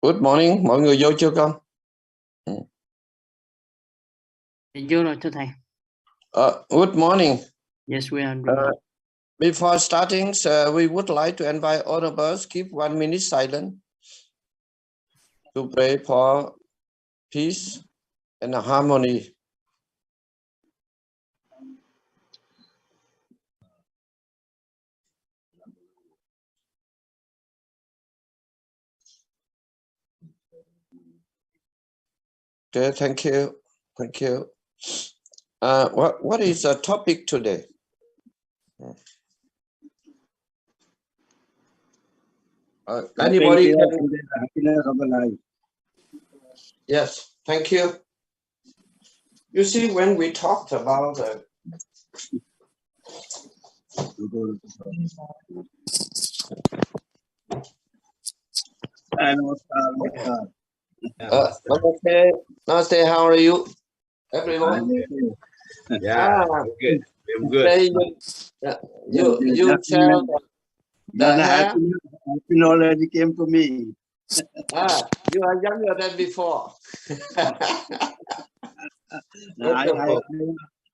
Good morning, mọi người vô chưa con? Vô rồi thưa thầy. Good morning. Yes, we are. Before starting, we would like to invite all of us keep 1 minute silent to pray for peace and harmony. Okay, thank you. Thank you. What is the topic today? Anybody can... The happiness of the life. Yes, thank you. You see, when we talked about Namaste, how are you, everyone? Yeah, good. I'm good. You tell the hair. Happy knowledge came to me. You are younger than before.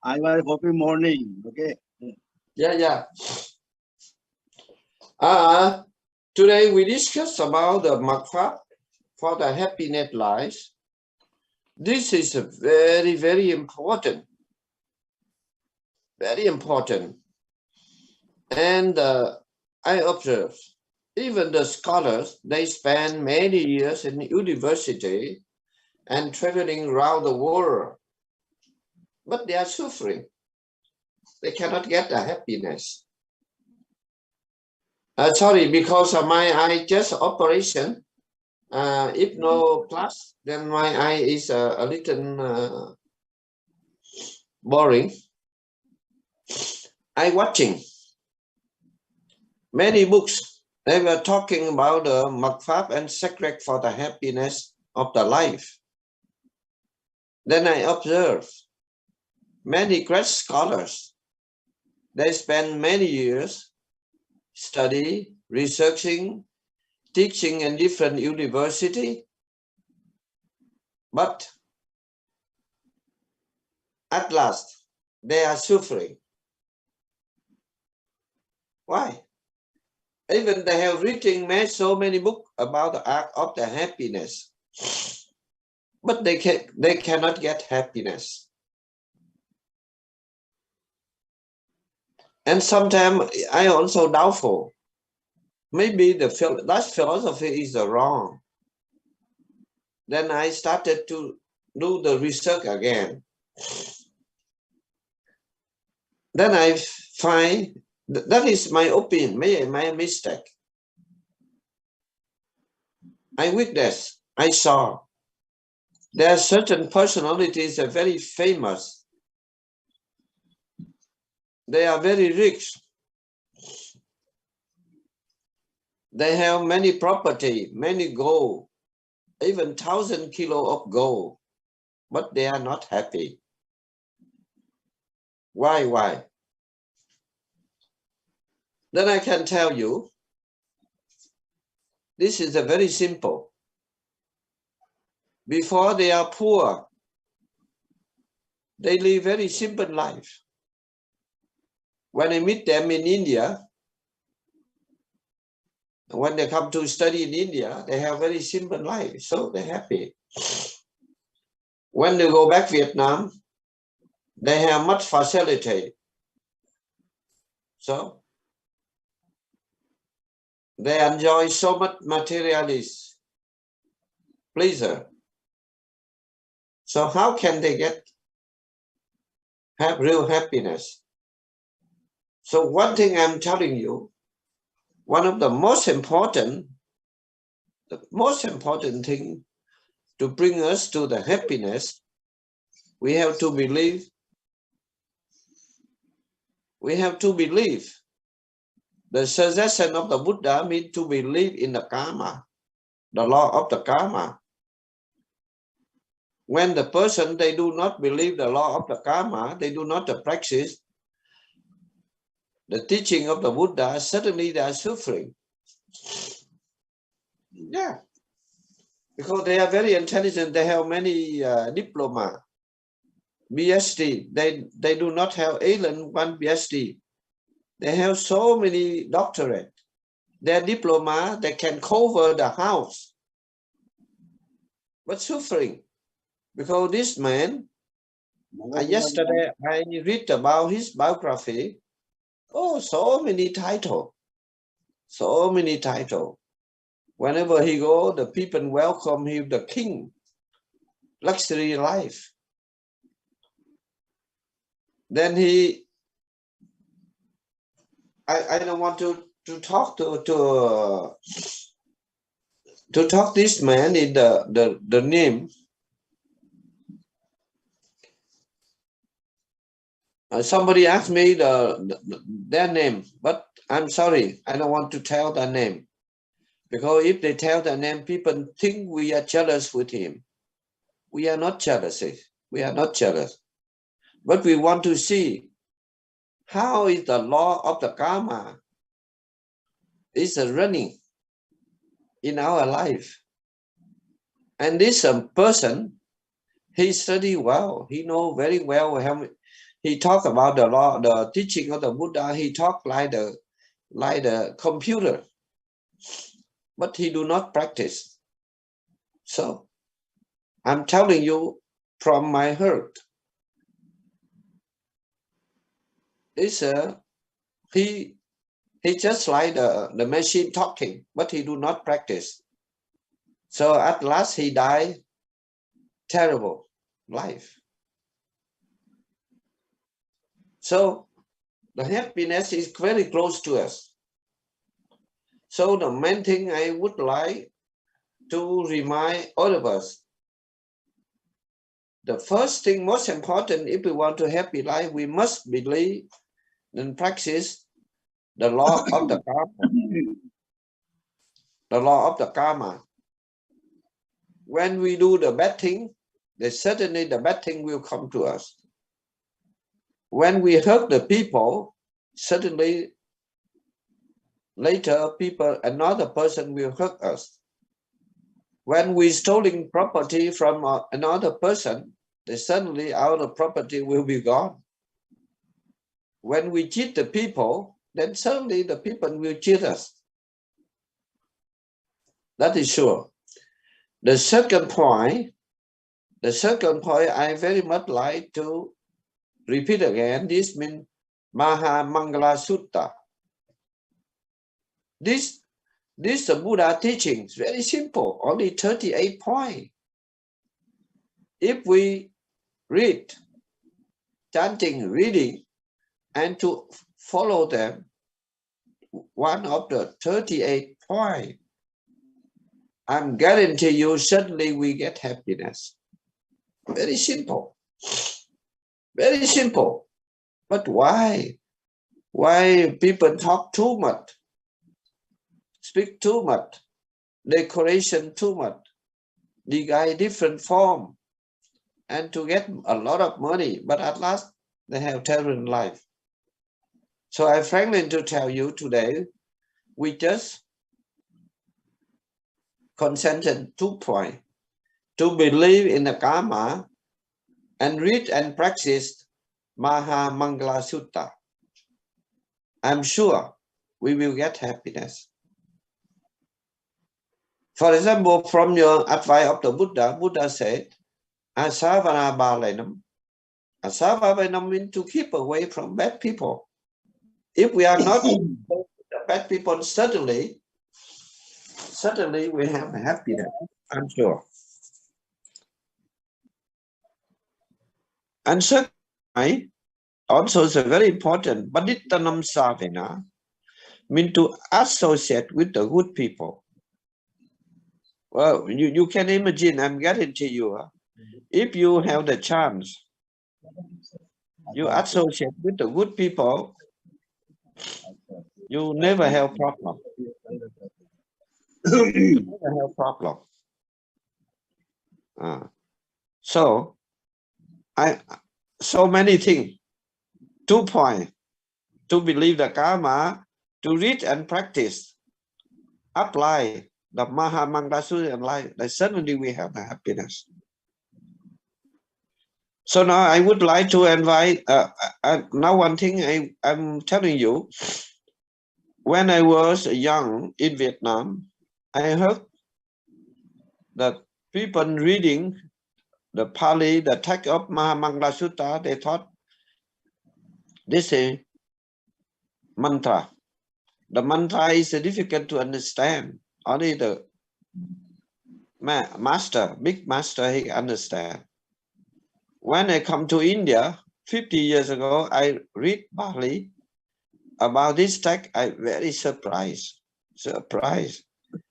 I was hoping morning. Okay. Yeah. Today we discuss about the makfa for the happiness life. This is a very, very important. Very important. And I observe, even the scholars, they spend many years in university and traveling around the world, but they are suffering. They cannot get the happiness. Sorry, because of my eye just operation. If no class, then my eye is a little boring. I watching many books. They were talking about the makfab and secret for the happiness of the life. Then I observe many great scholars. They spend many years study, researching, teaching in different universities, but at last they are suffering. Why? Even they have written so many books about the art of the happiness, but they cannot get happiness. And sometimes I also doubtful. Maybe that philosophy is wrong. Then I started to do the research again. Then I find that is my opinion, my mistake. I witnessed, I saw there are certain personalities that are very famous. They are very rich. They have many property, many gold, even 1,000 kilos of gold, but they are not happy. Why? Then I can tell you, this is a very simple. Before they are poor, they live very simple life. When I meet them in India, when they come to study in India, they have very simple life, so they're happy. When they go back Vietnam, they have much facility. So they enjoy so much materialist pleasure. So how can they have real happiness? So one thing I'm telling you, one of the most important thing to bring us to the happiness, we have to believe. We have to believe. The suggestion of the Buddha means to believe in the karma, the law of the karma. When the person, they do not believe the law of the karma, they do not practice the teaching of the Buddha, suddenly they are suffering. Yeah. because they are very intelligent. They have many diploma, PhD. They do not have alien one PhD. They have so many doctorate. Their diploma, they can cover the house. But suffering, because this man, yesterday I read about his biography. Oh, so many titles. So many titles. Whenever he go, the people welcome him, the king. Luxury life. Then I don't want to talk to talk this man in the name. Somebody asked me their name, but I'm sorry, I don't want to tell their name. Because if they tell their name, people think we are jealous with him. We are not jealous. We are not jealous. But we want to see how is the law of the karma is running in our life. And this person, he study well. He know very well how he talk about the law, the teaching of the Buddha. He talk like the computer, but he do not practice. So I'm telling you from my heart. It's he just like the machine talking, but he do not practice. So at last he died terrible life. So the happiness is very close to us. So the main thing I would like to remind all of us, the first thing most important, if we want a happy life, we must believe and practice the law of the karma. The law of the karma. When we do the bad thing, then certainly the bad thing will come to us. When we hurt the people, certainly later another person will hurt us. When we stealing property from another person, then suddenly our property will be gone. When we cheat the people, then suddenly the people will cheat us. That is sure. The second point I very much like to repeat again. This means Maha Mangala Sutta. This Buddha teaching is very simple, only 38 points. If we read, chanting, reading, and to follow them, one of the 38 points, I'm guarantee you certainly we get happiness. Very simple. Very simple. But why? Why people talk too much? Speak too much, decoration too much, the guy different form, and to get a lot of money, but at last they have terrible life. So I frankly to tell you today, we just concentrate 2 points: to believe in the karma and read and practice Maha Mangala Sutta. I'm sure we will get happiness. For example, from your advice of the Buddha, Buddha said, Asavana Balenam. Asavana means to keep away from bad people. If we are not the bad people, certainly we have happiness, I'm sure. And second, also is very important, Badittanam Savena means to associate with the good people. Well, you can imagine, I'm guarantee you, if you have the chance, you associate with the good people, you never have problem. You never have problem. So many things. 2 points: to believe the karma, to read and practice, apply the Mahamangala life, then suddenly we have the happiness. So now I would like to invite, now one thing I'm telling you, when I was young in Vietnam, I heard that people reading the Pali, the text of Mahamangala Sutta, they thought this is mantra. The mantra is difficult to understand. Only the master, big master, he understand. When I come to India 50 years ago, I read Pali about this text. I very surprised.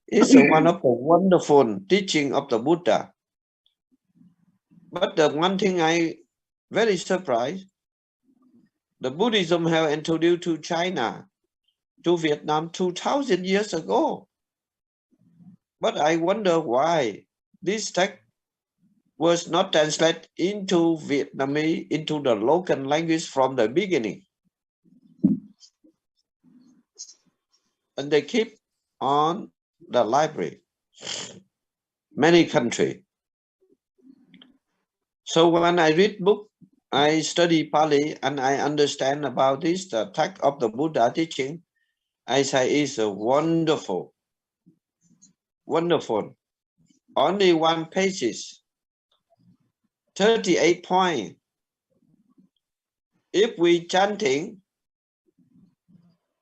It's one of the wonderful teaching of the Buddha. But the one thing I very surprised, the Buddhism have introduced to China, to Vietnam 2000 years ago. But I wonder why this text was not translated into Vietnamese, into the local language from the beginning. And they keep on the library, many countries. So when I read book, I study Pali and I understand about this, the text of the Buddha teaching, I say it's a wonderful, wonderful. Only one page, 38 points. If we chanting,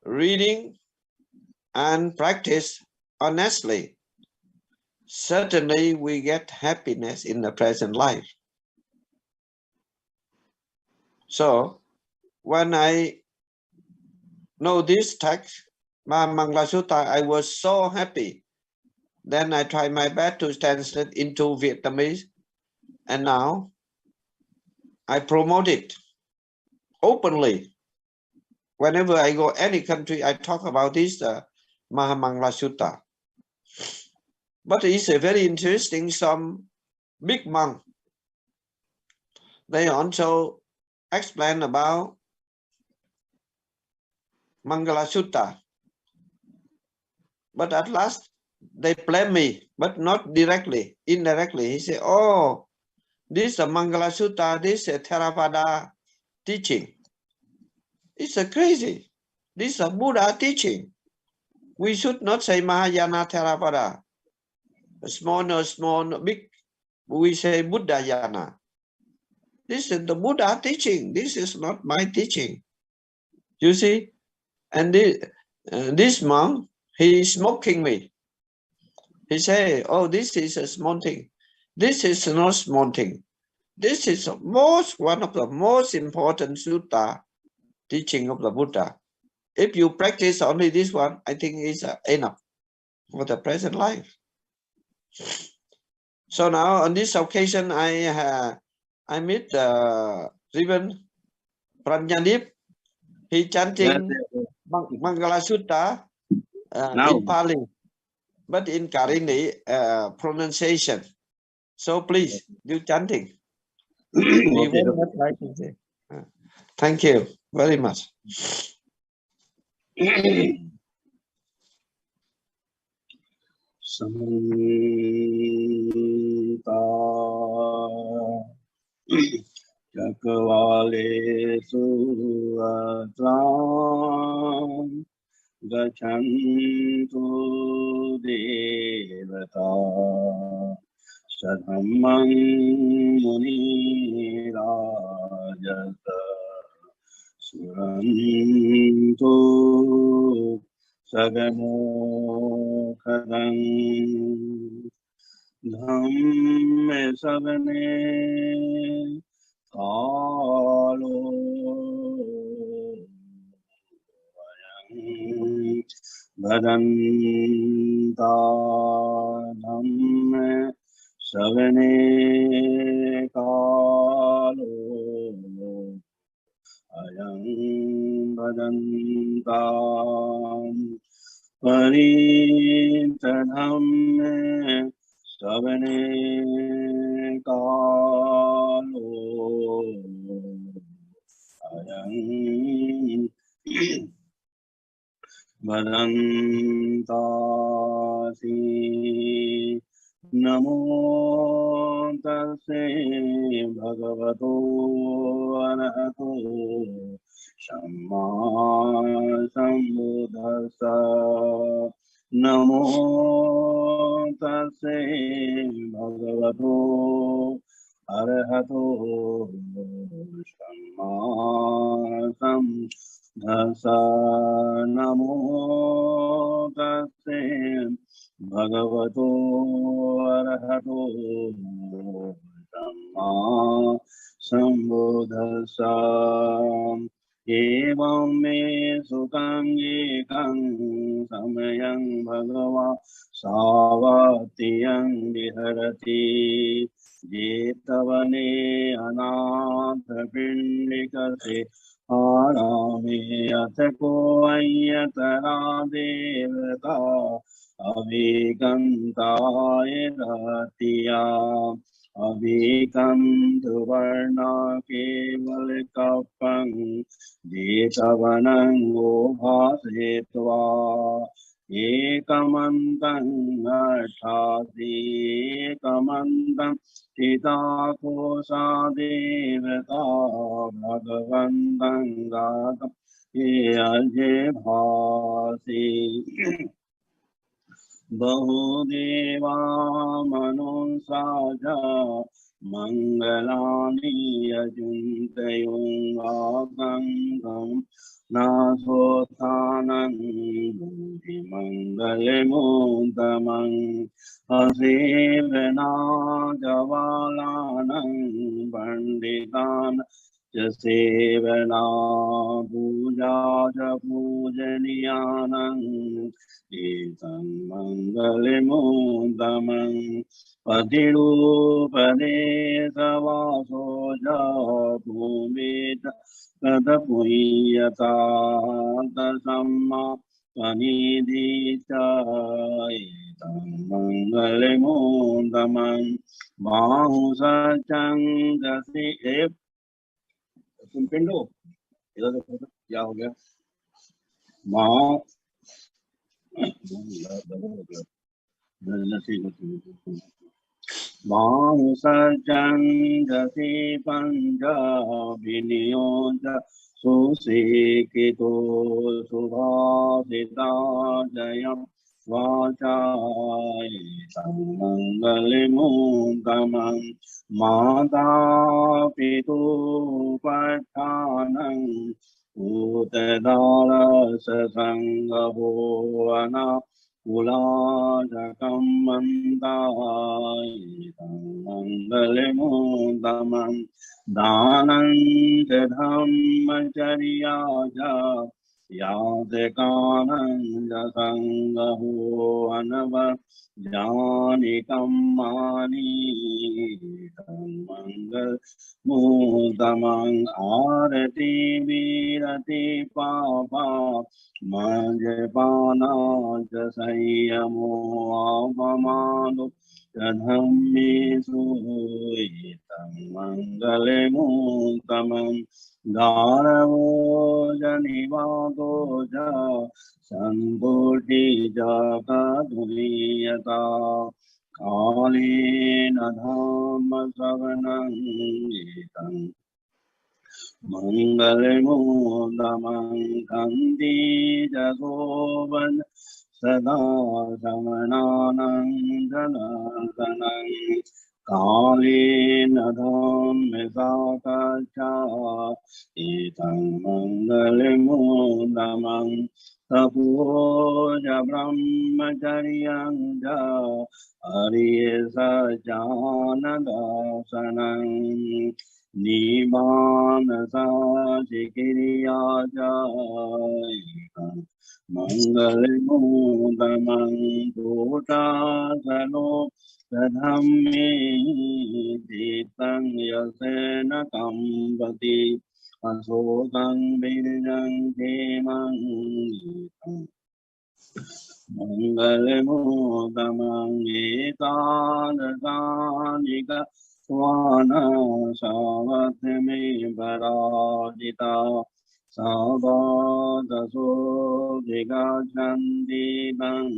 reading, and practice honestly, certainly we get happiness in the present life. So when I know this text, Mahamangala Sutta, I was so happy. Then I tried my best to translate into Vietnamese, and now I promote it openly. Whenever I go any country, I talk about this Mahamangala Sutta. But it's a very interesting, some big monk, they also explain about Mangala Sutta. But at last, they blame me, but not directly, indirectly. He said, oh, this is a Mangala Sutta, this is a Theravada teaching. It's a crazy. This is a Buddha teaching. We should not say Mahayana Theravada. Small, no small, no big. We say Buddhayana. This is the Buddha teaching. This is not my teaching. You see? And this monk, he is mocking me. He say, oh, this is a small thing. This is not small thing. This is one of the most important sutta teaching of the Buddha. If you practice only this one, I think it's enough for the present life. So now on this occasion, I meet Reverend Pranjanip. He chanting Mangala Sutta in Pali, but in Karini pronunciation. So please do chanting. Okay. Thank you very much. Samanta Chakavalesu Atram Gachantu Devata Sadhammam Muni Rajata Surantu Sagano Kadang Dhamme Sagane Kalo Vayang Bhadanta Dhamme Sagane Kalo Ayang Bhadantam Paritadhamme Savane Kalo Ayang Vadantasi Namo tase bhagavato arahato samma sambuddhassa. Namo tase bhagavato arahato samma sambuddhassa. Namo tase bhagavato arahato samma sambuddhassa. Evam me sukam yekam samayang bhagava savatiyang viharati jetavane anatha pindikase arame atako ayatara devata avikantaya ratiya avikantu varna kevalakapang jetavanang obhasetva ekamantang arthasi ekamantang titakosa devata bhagavantang gatam yaje bhasi. Bahudeva manusaja mangalani ajuntayung agangam nasothanang buddhi mangalemuntamang asivena javalanang panditan jasevana puja ja pujaniyanang Itam mangalemuntamang patirupade savasoja bhumita tatapuyata tasamma panidita. Itam mangalemuntamang mahusachang dasi पिंडो इधर देखो तो क्या हो गया माँ Mahusajangasi panjabiniyoja susikito subhasita jayam vachai tamangalimuntamang mata pitu pathanang utedara sasangabhovana Ulajakam mandai mangalemuntamang danang dhammacaryaja yadekanang jasangaho anava janikam mani mangalemuntamang arati virati papa Majapana jasayamo avamano jadhammisu itam mangalemuntamang dharavo janivato ja sambodhi jakaduriyata kalena dhamma savanang itam Mangalemuntamang kanti jasovan sada samananang janatanang kalena dhamme sakacha itang mangalemuntamang tapoja brahmacaryang ja ariyasa janadasanang Nibbana sajikiriyaja mangalemuntamang tutasano tadhammi ditang yasena kambati asokang birjang kemang mangalemuntamang etadasanika Swana savatme parajita Sabadaso Vigachanti Dang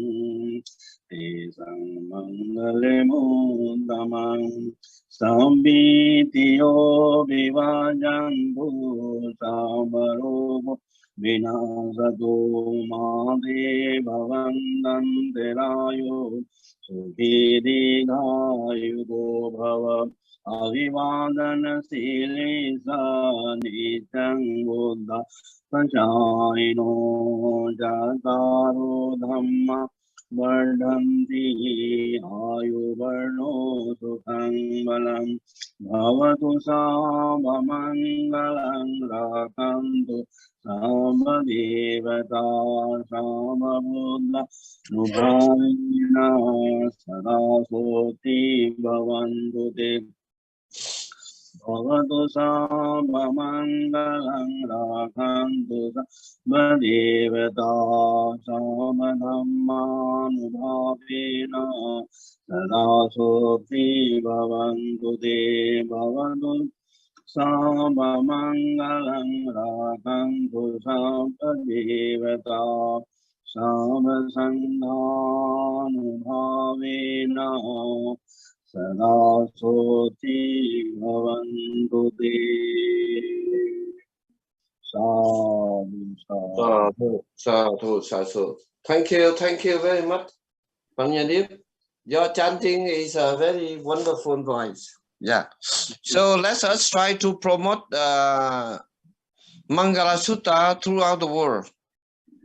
Tisang Mangalemundamang Sambitiyo Vivajantu Samarupo Vinasatu Made Bhavandanterayo Sukhidikayuto Bhava Avivadana Silisa Nitang Buddha Pachayino Jataro Dhamma Vardhanti Ayuvarno Sukhang Balam Bhavatu Sabhamangalam Rakantu Sabadevata Sabhabuddha Nubhavina Sadasoti Bhavantu Te Bhavatu Sabhamangalam Rakantu Sabadevata Sabadhammanubhavina Sadasoti Bhavantu Te Bhavatu Sabhamangalam Rakantu Sabadevata Sabasandhanubhavina Sadasoti Bhavantu Te. Sadhu. Thank you very much, Panyanip. Your chanting is a very wonderful voice. Yeah. So let us try to promote Mangala Sutta throughout the world.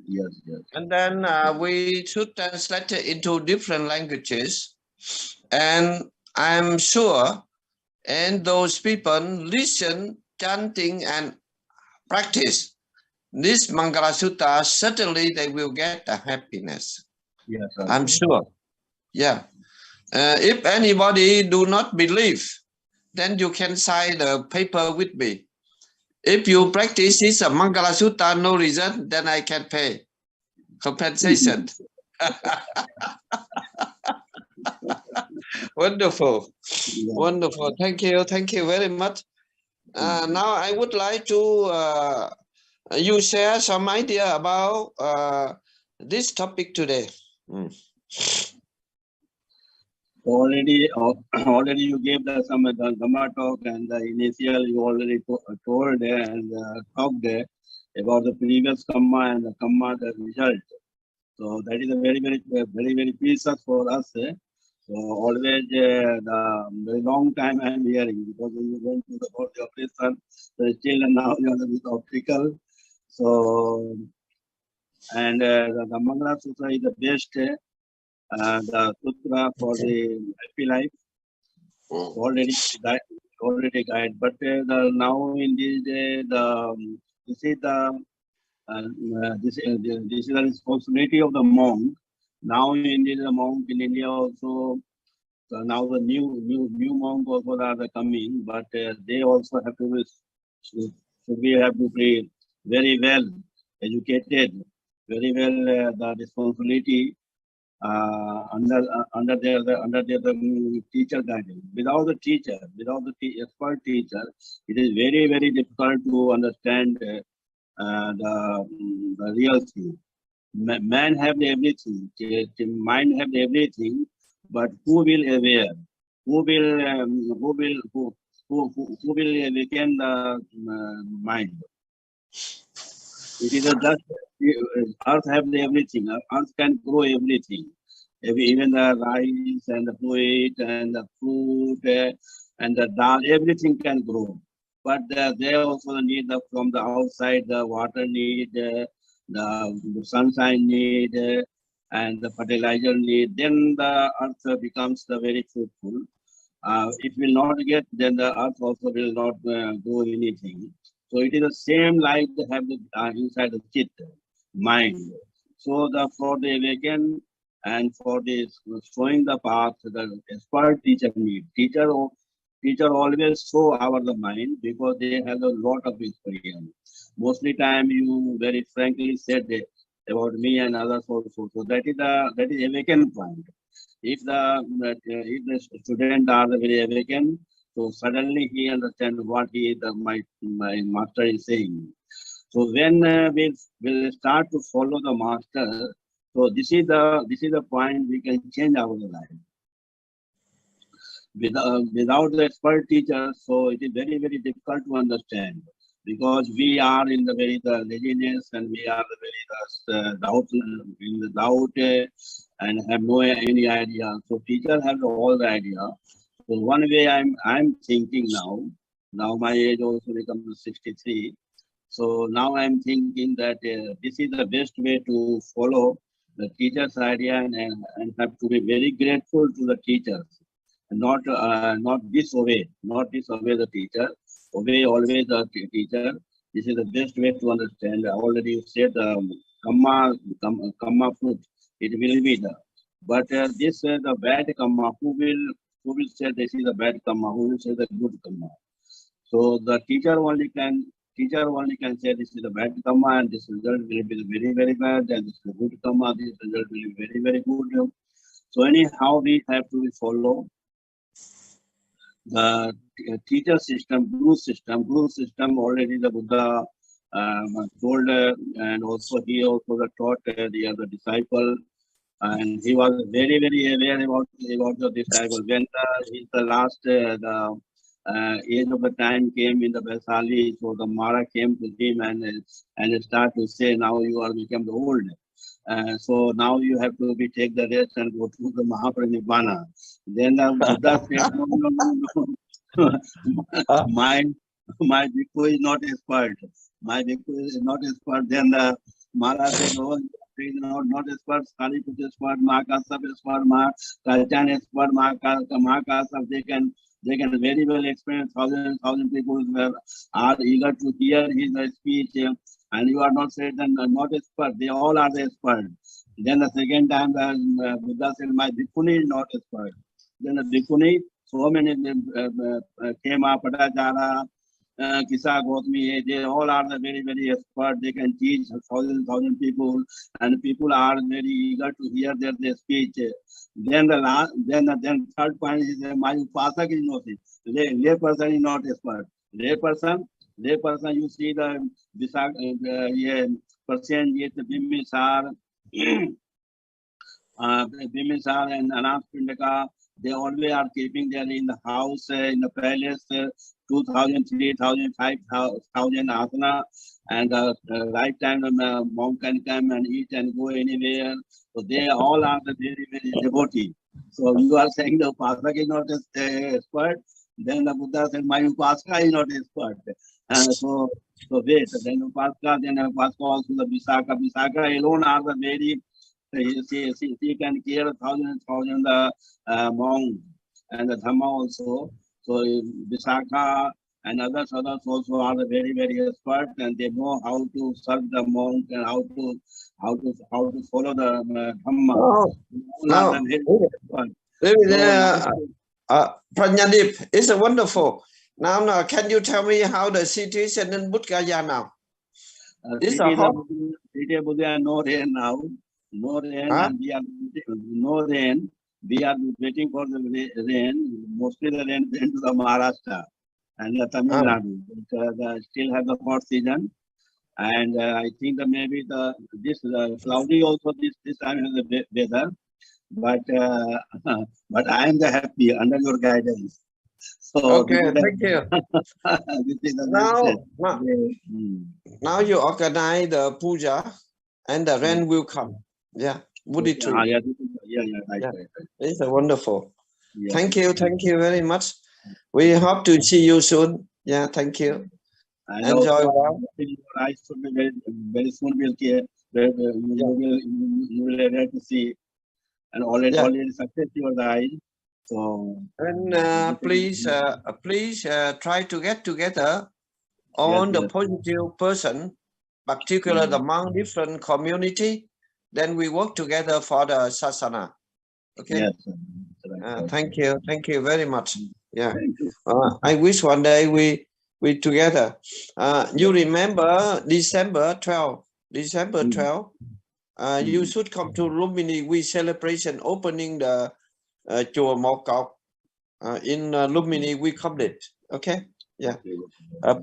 Yes. And then we should translate it into different languages. And I'm sure, and those people listen, chanting, and practice this Mangala Sutta, certainly they will get the happiness. Yes, I'm sure. Yeah. If anybody do not believe, then you can sign the paper with me. If you practice this Mangala Sutta, no result, then I can pay compensation. Wonderful. Yeah. Wonderful. Thank you very much. Now I would like to you share some idea about this topic today. Already you gave some Dhamma talk, and the initial you already told and talked about the previous Kamma and the Kamma, the result. So that is a very precious for us. So always the very long time I am hearing, because when you went to the body operation, so still now you are with optical. So and the Mangala Sutra is the best. The sutra for the happy life already guide, but now in this day this is the responsibility of the monk. Now in the monk in India also, now the new monk also are coming, but they also have to be very well educated, very well the responsibility. Under their teacher guidance. Without the expert teacher, it is very difficult to understand the real thing. Man have everything, mind have everything, but who will aware? Who will awaken the mind? It is just earth have everything. Earth can grow everything. Even the rice and the wheat and the fruit and the dal, everything can grow. But they also need from the outside the water need, the sunshine need, and the fertilizer need. Then the earth becomes very fruitful. It will not get, then the earth also will not grow anything. So it is the same like they have inside the chit, mind. So for the awaken and for this showing the path, the expert teacher need. Teacher always show the mind, because they have a lot of experience. Mostly time you very frankly said about me and others also. So that is awaken point. If the student are very awakened, so suddenly he understands what my master is saying. So when we'll start to follow the master, so this is the point we can change our life. Without the expert teacher, so it is very, very difficult to understand, because we are in the very laziness, and we are the very doubt and have no any idea. So teacher has all the idea. So one way I'm thinking now. Now my age also becomes 63. So now I'm thinking that this is the best way to follow the teacher's idea, and have to be very grateful to the teachers. Not disobey the teacher. Obey always the teacher. This is the best way to understand. I already said karma fruit. It will be the. But this the bad karma. Who will say this is the bad karma? Who will say the good karma? So the teacher only can say this is the bad karma, and this result will be very, very bad, and this is the good karma. This result will be very, very good. So anyhow, we have to follow the teacher system, guru system. Already the Buddha told, and also he also taught the other disciple, and he was very, very aware about the disciple. When the last age of the time came in the Vaisali, so the Mara came to him and start to say, now you are become old. So now you have to take the rest and go to the Mahaparinibbana. Then the Buddha said, no. My bhikkhu is not expert. My bhikkhu is not expert. Then the Maharaj said, no, not expert. Sariput is expert. Mahakasap is expert. Kalchan is expert. Mahakasap, they can very well explain. Thousand people are eager to hear his speech. And you are not said and not expert. They all are the expert. Then the second time, the Buddha said, my bhikkhuni is not expert. Then the bhikkhuni, so many Kema, Patachara, Kisa, Gotami, they all are the very, very expert. They can teach thousand people, and people are very eager to hear their speech. Then the third point is my upasak is not it. Lay person is not expert. Lay person, you see the Persian, Bimisar, Bimisar and Anaspindaka, they always are keeping there in the house, in the palace, 2,000, 3,000, 5,000 asana, and right time the monk can come and eat and go anywhere. So they all are the very, very devotee. So you are saying the Upasaka is not expert. Then the Buddha said, my Upasaka is not expert. So wait, then Upasaka also the Visakha alone are the very, she can care 1,000 monks and the Dhamma also. So Visakha and others also are the very, very expert, and they know how to serve the monk and how to follow the Dhamma. Pranyadip, it's wonderful. Now, can you tell me how the situation in Bodh Gaya now? It's a hot. Buddha, no rain now. No rain, and we are no rain. We are waiting for the rain. Mostly the rain went to the Maharashtra and the Tamil Nadu. Still have the hot season, and I think that maybe this cloudy also this time has the weather. But I am the happy under your guidance. So okay, thank you. Now you organize the puja, and the rain will come. Yeah, Buddhi tree. Right. It's wonderful. Yeah. Thank you very much. We hope to see you soon. Yeah, thank you. And enjoy. I should be very soon. You will able to see, and already success your eyes. So and please try to get together on the positive person, particularly among different community. Then we work together for the sasana. Okay. Yes. Thank you very much. Yeah. I wish one day we together. You remember December 12. You should come to Lumini. We celebration opening the Chùa Mộc Cọc in Lumini. We complete. Okay. Yeah.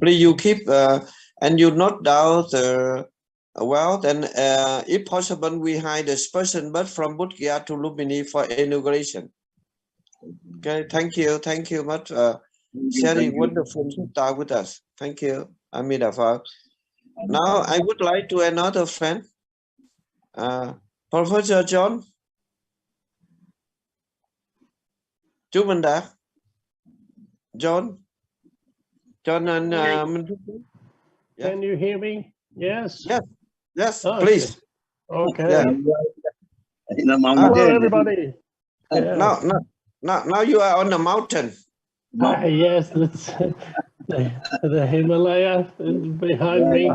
Please you keep and you note down the wealth, and if possible we hide this person but from Budgya to Lumini for inauguration. Okay, thank you much sharing wonderful talk with us. Thank you, Amida. Now I would like to another friend, Professor John. Chumanda. John and yeah. Can you hear me? Yes. Yes, oh, please. Okay. Yeah. In the mountain. Hello, everybody. Yeah. Now you are on the mountain. Yes, it's the Himalaya is behind me.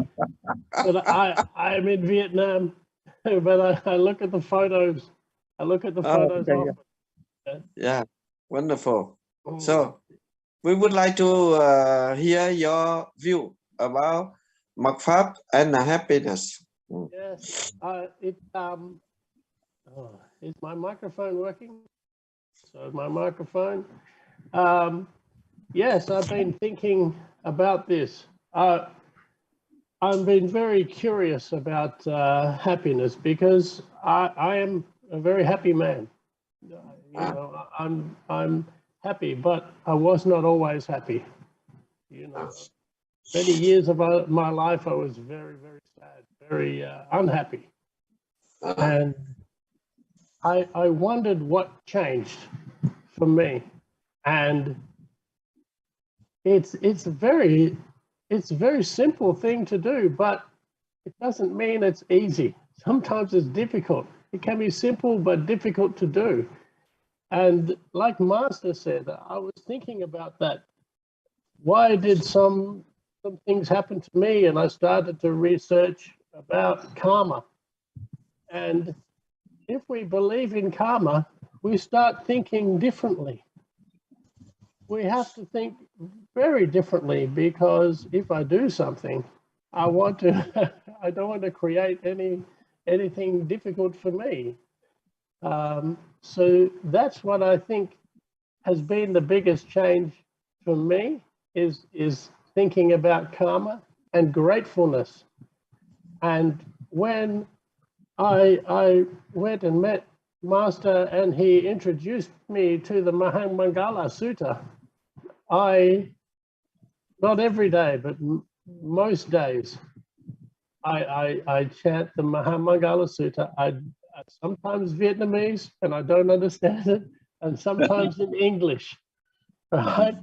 But I'm in Vietnam. But I look at the photos. I look at the photos often. Yeah, wonderful. So we would like to hear your view about Mật Pháp and happiness. Yes, is my microphone working? So my microphone. Yes, I've been thinking about this. I've been very curious about happiness because I am a very happy man. You know, I'm happy, but I was not always happy. You know, many years of my life I was very, very sad, very unhappy, and I wondered what changed for me, and it's a very simple thing to do, but it doesn't mean it's easy. Sometimes it's difficult. It can be simple but difficult to do. And like Master said, I was thinking about that. Why did some things happen to me? And I started to research about karma. And if we believe in karma, we start thinking differently. We have to think very differently, because if I do something, I don't want to create anything difficult for me. So that's what I think has been the biggest change for me, is thinking about karma and gratefulness. And when I went and met Master and he introduced me to the Mahamangala Sutta, not every day, but most days, I chant the Mahamangala Sutta. I sometimes Vietnamese and I don't understand it, and sometimes in English, right?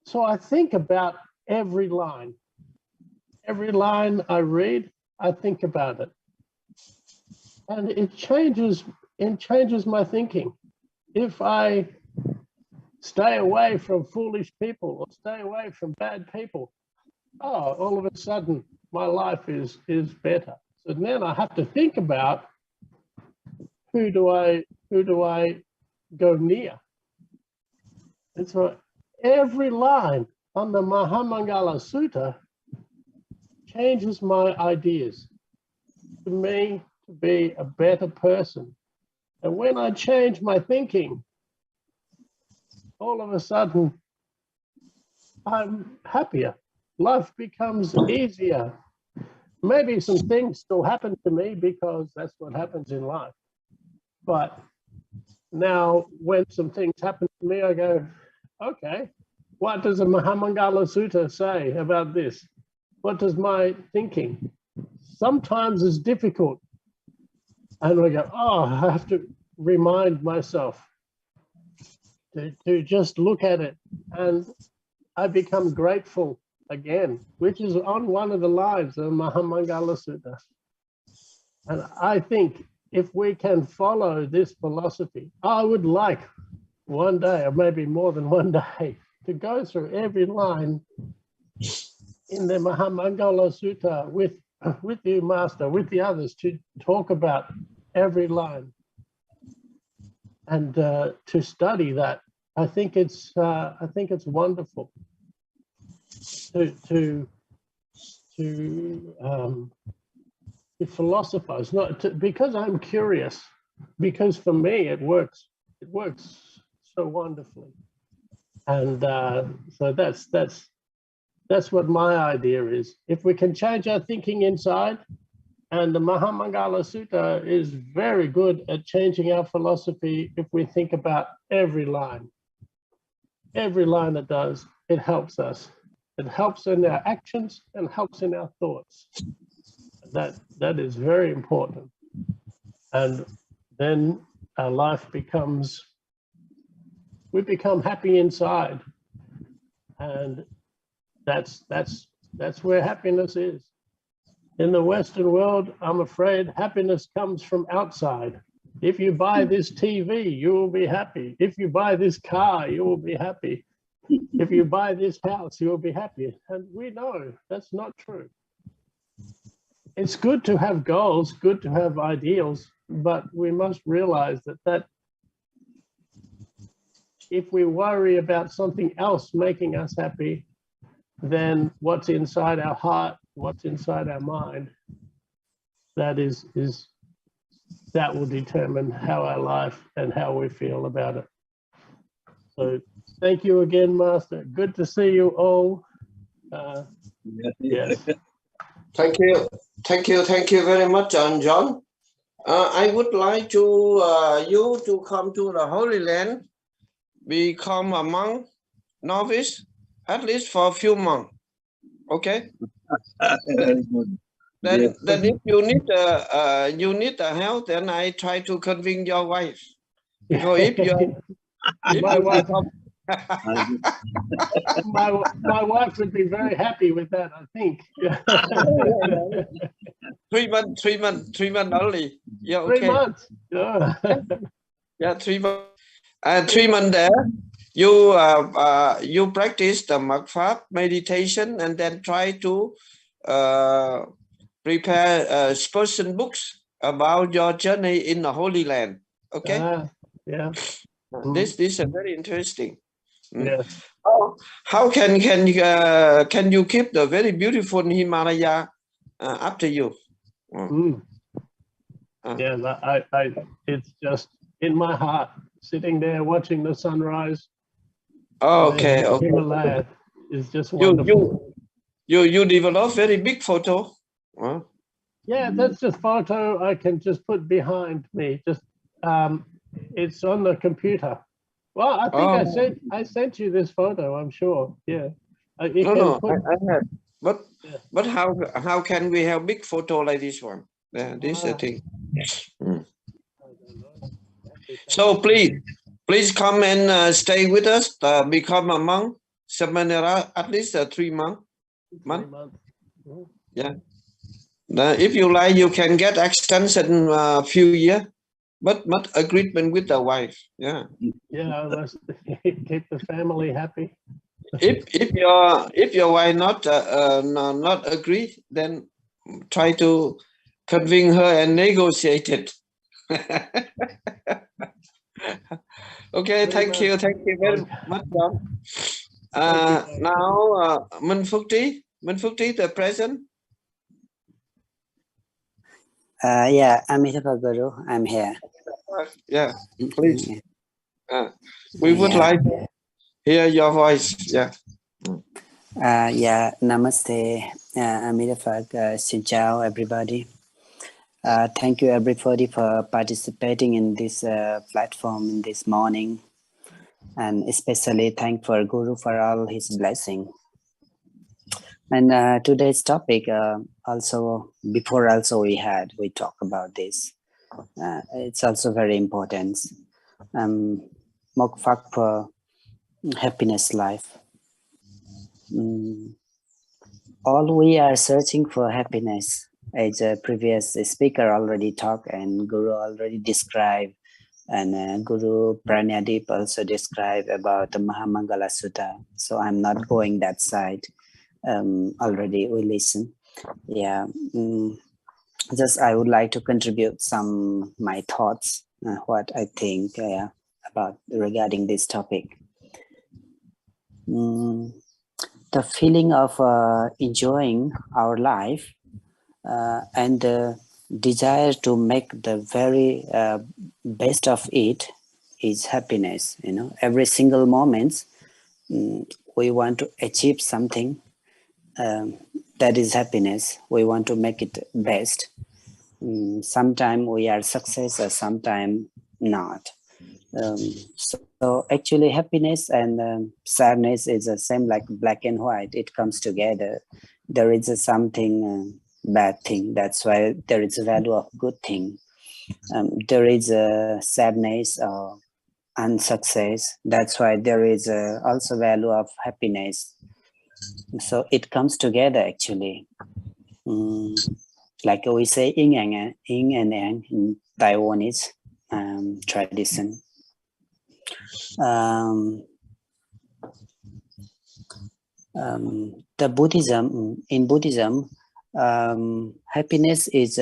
So I think about every line. Every line I read, I think about it. And it changes my thinking. If I stay away from foolish people or stay away from bad people, all of a sudden my life is better. So then I have to think about who do I go near. And so every line on the Mahamangala Sutta changes my ideas to me to be a better person. And when I change my thinking, all of a sudden I'm happier. Life becomes easier. Maybe some things still happen to me because that's what happens in life. But now when some things happen to me, I go, okay, what does the Mahamangala Sutta say about this? What does my thinking? Sometimes it's difficult. And I go, I have to remind myself to just look at it. And I become grateful again, which is on one of the lines of Mahamangala Sutta. And I think if we can follow this philosophy, I would like one day, or maybe more than one day, to go through every line in the Mahamangala Sutta with you, Master, with the others, to talk about every line and to study that. I think it's wonderful to philosophize, because I'm curious, because for me it works so wonderfully. And so that's That's what my idea is. If we can change our thinking inside, and the Mahamangala Sutta is very good at changing our philosophy. If we think about every line it does, it helps us. It helps in our actions and helps in our thoughts. That is very important. And then our life becomes, we become happy inside. And that's where happiness is. In the Western world, I'm afraid happiness comes from outside. If you buy this TV, you will be happy. If you buy this car, you will be happy. If you buy this house, you will be happy. And we know that's not true. It's good to have goals, good to have ideals, but we must realize that if we worry about something else making us happy, then what's inside our heart, what's inside our mind, that will determine how our life and how we feel about it. So thank you again, Master. Good to see you all. Yes. Thank you very much, John. I would like to you to come to the Holy Land, become a monk, novice, at least for a few months. Okay. Very good. Then if you need the help, then I try to convince your wife. Because if my wife would be very happy with that, I think. 3 months only. Yeah, okay. 3 months. Yeah. Yeah, 3 months. 3 months there. You practice the Magfab meditation and then try to prepare spoken books about your journey in the Holy Land. Okay. Yeah. This is very interesting. Yes. How can you keep the very beautiful Himalaya after you? Yeah, it's just in my heart, sitting there watching the sunrise. Okay. Himalaya is just wonderful. You develop very big photo. Yeah, that's just photo I can just put behind me. Just it's on the computer. Well, I think I sent you this photo, I'm sure. Yeah. I have. But how can we have big photo like this one? This is the thing. So please come and stay with us. Become a monk, Samanera, at least 3 months. Yeah. If you like, you can get extension few years, but not agreement with the wife. Yeah. Yeah, I must keep the family happy. If your wife not agree, then try to convince her and negotiate it. Okay, thank you very much, John. Now, Manfukti, the present. Yeah, Amitabha Guru, I'm here. Yeah, please. We would like to hear your voice. Yeah. Yeah, Namaste, Amitabha. Xin chào, everybody. Thank you, everybody, for participating in this platform in this morning. And especially thank for Guru for all his blessing. And today's topic we talk about this. It's also very important. Mokfak for happiness life. All we are searching for happiness, as a previous speaker already talked and Guru already described, and Guru Pranyadip also described about the Mahamangala Sutta. So I'm not going that side. Already we listen. Yeah. Just I would like to contribute some my thoughts, what I think about regarding this topic. The feeling of enjoying our life and the desire to make the very best of it is happiness. Every single moment we want to achieve something that is happiness. We want to make it best. Sometimes we are success, or sometimes not. So actually happiness and sadness is the same like black and white. It comes together. There is something bad thing. That's why there is a value of good thing. There is a sadness or unsuccess. That's why there is also value of happiness. So it comes together actually. Like we say yin and yang in Taiwanese tradition. The Buddhism, in Buddhism, happiness is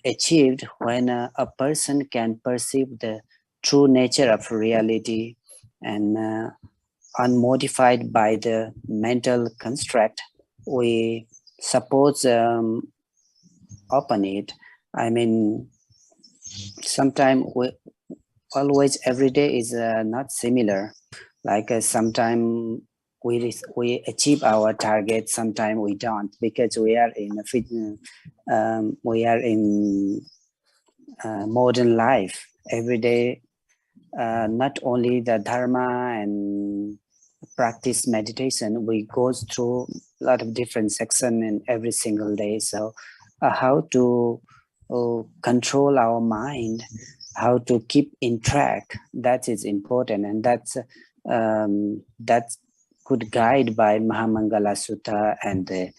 achieved when a person can perceive the true nature of reality and unmodified by the mental construct we suppose upon it. I mean, sometimes always every day is not similar. Like sometimes we achieve our target, sometimes we don't, because we are in modern life every day. Not only the dharma and practice meditation, we go through a lot of different sections in every single day. So how to control our mind, how to keep in track, that is important, and that's good guide by Mahamangala Sutta and a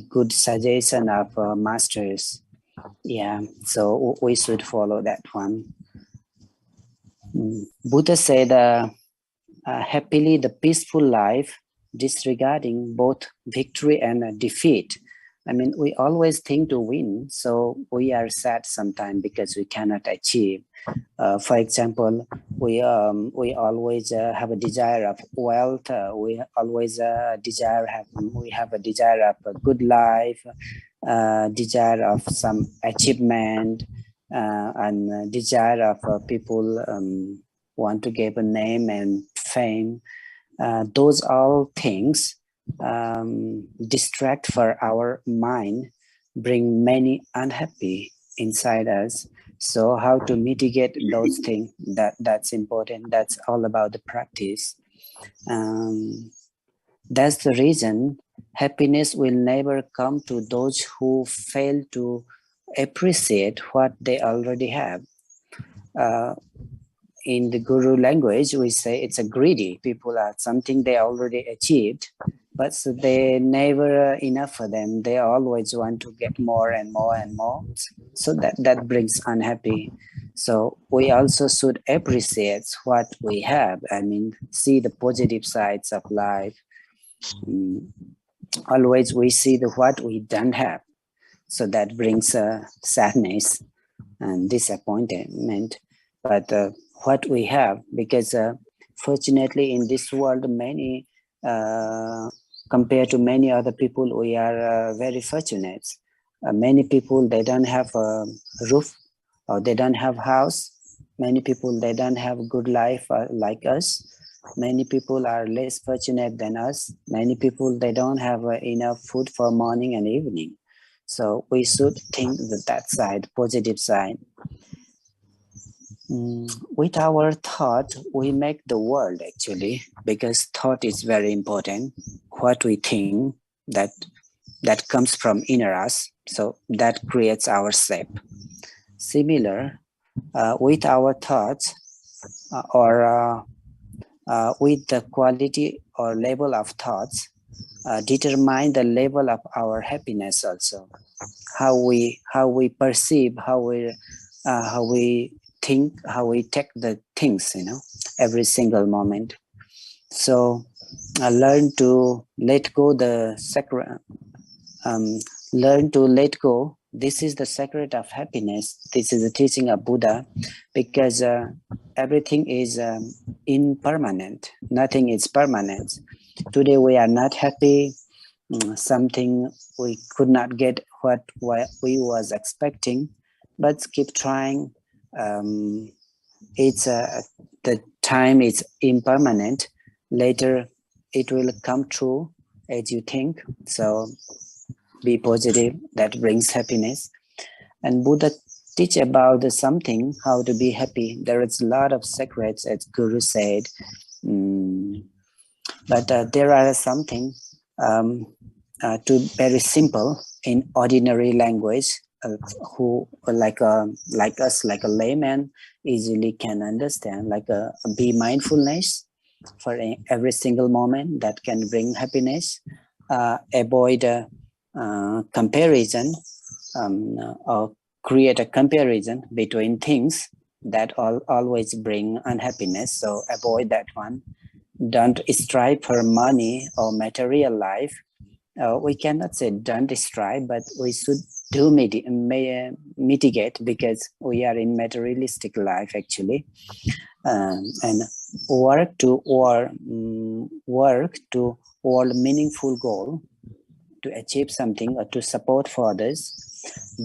good suggestion of masters. Yeah, so we should follow that one. Buddha said, happily the peaceful life, disregarding both victory and defeat. I mean, we always think to win, so we are sad sometimes because we cannot achieve. For example, we always have a desire of wealth. We always we have a desire of a good life, desire of some achievement, and desire of people want to give a name and fame. Those all things distract for our mind, bring many unhappy inside us. So how to mitigate those things, that's important. That's all about the practice. That's the reason happiness will never come to those who fail to appreciate what they already have. In the Guru language, we say it's a greedy. People are something they already achieved, but so they never enough for them. They always want to get more and more and more. So that brings unhappy. So we also should appreciate what we have. I mean, see the positive sides of life. Always we see what we don't have. So that brings sadness and disappointment. But what we have, because fortunately in this world, many compared to many other people, we are very fortunate. Many people, they don't have a roof, or they don't have house. Many people, they don't have a good life like us. Many people are less fortunate than us. Many people, they don't have enough food for morning and evening. So we should think that side, positive side. With our thought, we make the world actually, because thought is very important. What we think, that comes from inner us, so that creates our shape. Similar, with our thoughts or with the quality or level of thoughts, determine the level of our happiness also. How we perceive, how we think, how we take the things, every single moment. So learn to let go the secret. Learn to let go. This is the secret of happiness. This is the teaching of Buddha, because everything is impermanent. Nothing is permanent. Today we are not happy. Something we could not get what we was expecting, but keep trying. It's the time is impermanent. Later it will come true. as you think. So be positive, that brings happiness. And Buddha teach about something, how to be happy. There is a lot of secrets, as Guru said. But there are something very simple in ordinary language, who like us, like a layman, easily can understand, like be mindfulness for every single moment that can bring happiness. Avoid comparison, or create a comparison between things that always bring unhappiness. So avoid that one. Don't strive for money or material life. We cannot say don't strive, but we should do mitigate, because we are in materialistic life actually, and work toward meaningful goal, to achieve something or to support for others,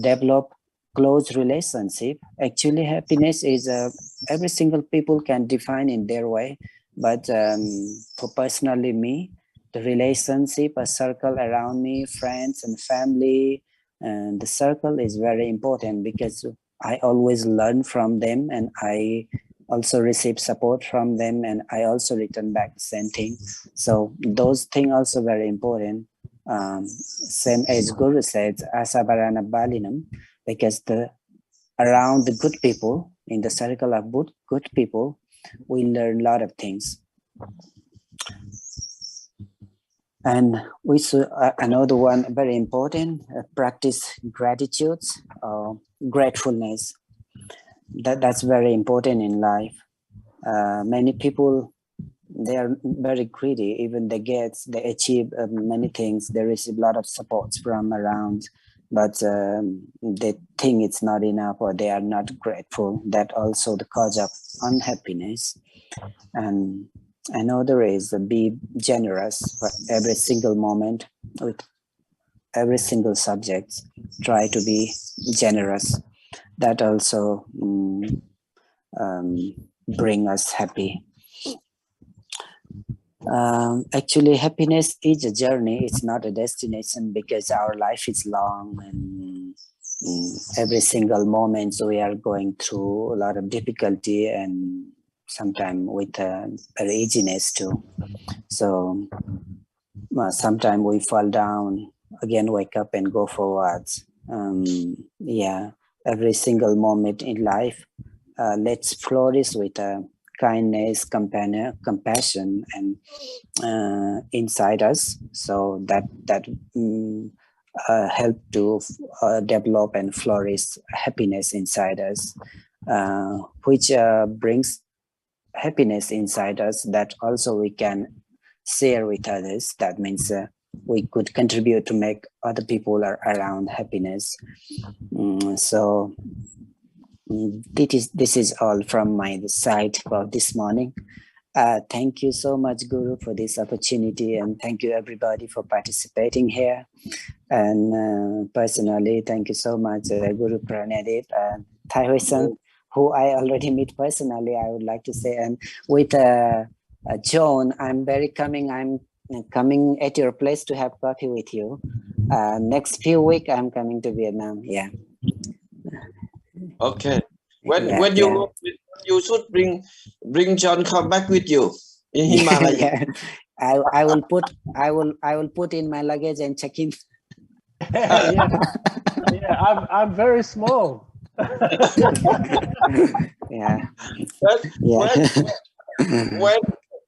develop close relationship. Actually, happiness is every single people can define in their way, but for personally me, the relationship, a circle around me, friends and family, and the circle is very important, because I always learn from them, and I also receive support from them, and I also return back the same thing. So those things also very important. Same as Guru says, asabarana balinam, because around the good people, in the circle of good people, we learn a lot of things. And we should, another one very important, practice gratitude or gratefulness. That's very important in life. Many people, they are very greedy. Even they achieve many things. They receive a lot of support from around, but they think it's not enough, or they are not grateful. That also the cause of unhappiness. And another is be generous for every single moment, with every single subject. Try to be generous. That also bring us happy. Actually, happiness is a journey. It's not a destination, because our life is long, and every single moment we are going through a lot of difficulty, and sometimes with uneasiness too. So sometimes we fall down, again wake up and go forwards. Yeah, every single moment in life, let's flourish with kindness, compassion, and inside us, so that help to develop and flourish happiness inside us, which brings happiness inside us, that also we can share with others. That means we could contribute to make other people around happiness. So this is all from my side for this morning. Thank you so much, Guru, for this opportunity, and thank you everybody for participating here. And personally, thank you so much, Guru Pranadip and Thay Huyền, who I already meet personally, I would like to say. And with John, I'm coming at your place to have coffee with you. Next few weeks, I'm coming to Vietnam. Yeah. Okay. When you should bring John come back with you in Himalaya. Yeah. I will put in my luggage and check in. Yeah, I'm very small. Yeah.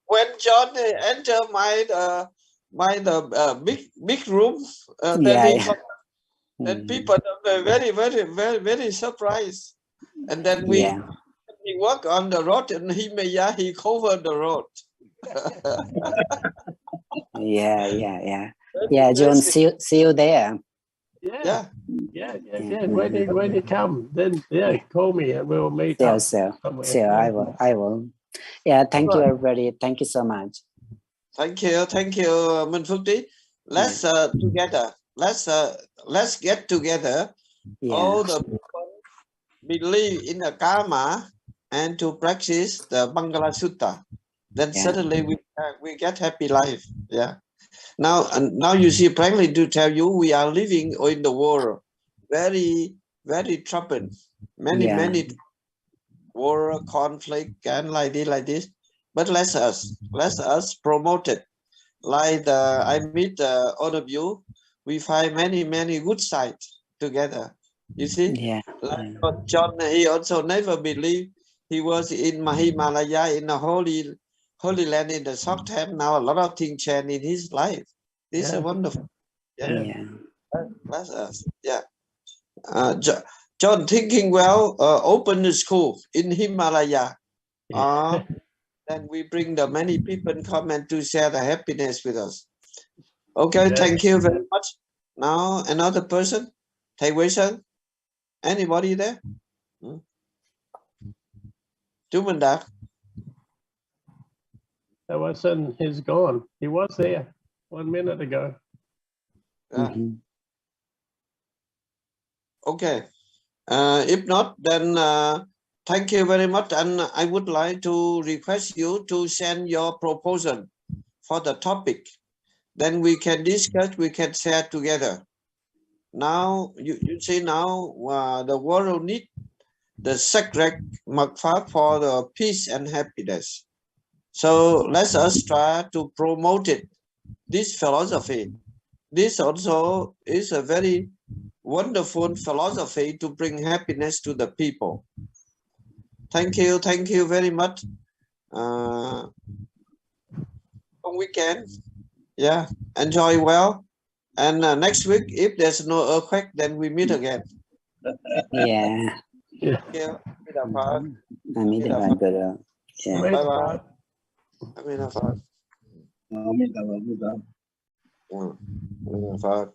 When John enter my big room, then people are very surprised. And then we walk on the road, and he covered the road. Yeah, John, see you there. Yeah. When you come, then call me and we'll meet up. Sure, I will. Yeah, thank you everybody. Thank you so much. Thank you, Minh Phước Trí. Let's together. Let's get together. All the people believe in the karma and to practice the Bangala Sutta. Then suddenly we get happy life. Yeah. Now, now you see, plainly to tell you, we are living in the world very, very troubled. Many war, conflict, and like this. But let us promote it. Like I meet all of you, we find many good sides together. You see, like John, he also never believed he was in Himalaya, in the holy land in the short time. Now a lot of things change in his life. This is wonderful. Bless us. John, thinking well, open the school in Himalaya. Then we bring the many people come and to share the happiness with us. Okay, thank you very much. Now another person, Thầy Huyền, anybody there? Chú Minh Đạt. That wasn't, he's gone. He was there 1 minute ago. Okay. If not, then thank you very much. And I would like to request you to send your proposal for the topic. Then we can discuss, we can share together. Now, you see now the world needs the sacred mật pháp for the peace and happiness. So let us try to promote it, this philosophy. This also is a very wonderful philosophy to bring happiness to the people. Thank you very much. On weekend, enjoy well. And next week, if there's no earthquake, then we meet again. Yeah. Thank you. Bye-bye. Amen.